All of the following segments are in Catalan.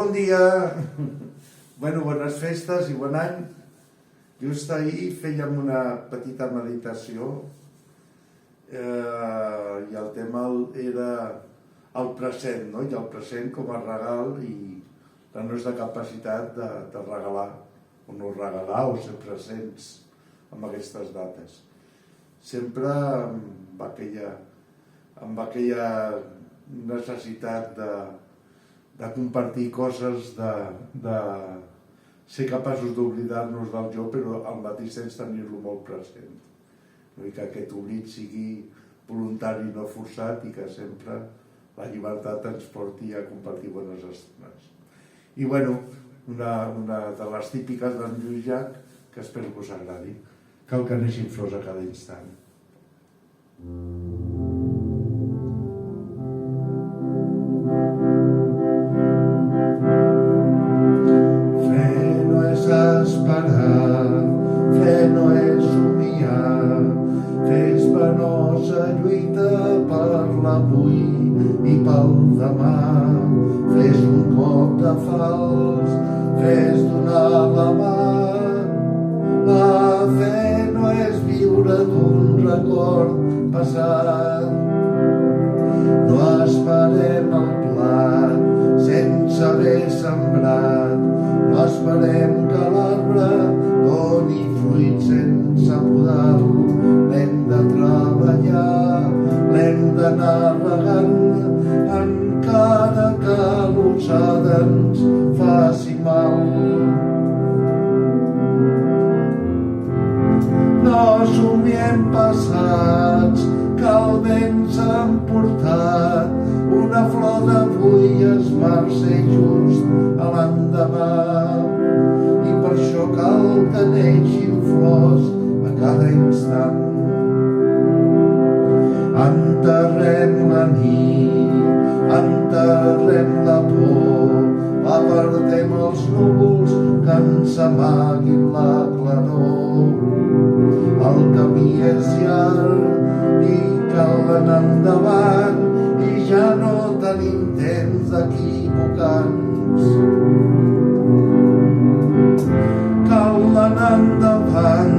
Bon dia, bones festes i bon any. Just ahir fèiem una petita meditació i el tema era el present, no? I el present com a regal i la nostra capacitat de regalar o no regalar o ser presents en aquestes dates. Sempre amb aquella necessitat de compartir coses, de ser capaços d'oblidar-nos del jo, però al mateix temps tenir-lo molt present. I que aquest oblit sigui voluntari i no forçat i que sempre la llibertat ens porti a compartir bones estones. I una de les típiques d'en Lluís Llach, que espero que us agradi, cal que neixin flors a cada instant. Lluita per l'avui i pel demà. Fes un cop de fals, fes donar la mà. La fe no és viure d'un record passat. No esperem el plat sense haver sembrat. No esperem que l'arbre doni fruit sense podar-lo. L'hem de treballar, l'hem d'anar regant, encara que l'usada ens faci mal. No somiem passats, que el vent s'ha emportat. Una flor d'avui es marxa just a l'endemà. I per això cal que neixin flors a cada instant. Enterrem la nit, enterrem la por, apartem els núvols que ens amaguin la claror. El camí és llarg i cal anar endavant i ja no tenim temps d'equivocar-nos. Cal anar endavant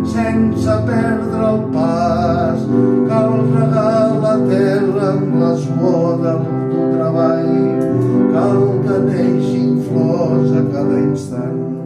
sense perdre el pas. Cal regar la terra amb la suor del teu treball. Cal que neixin flors a cada instant.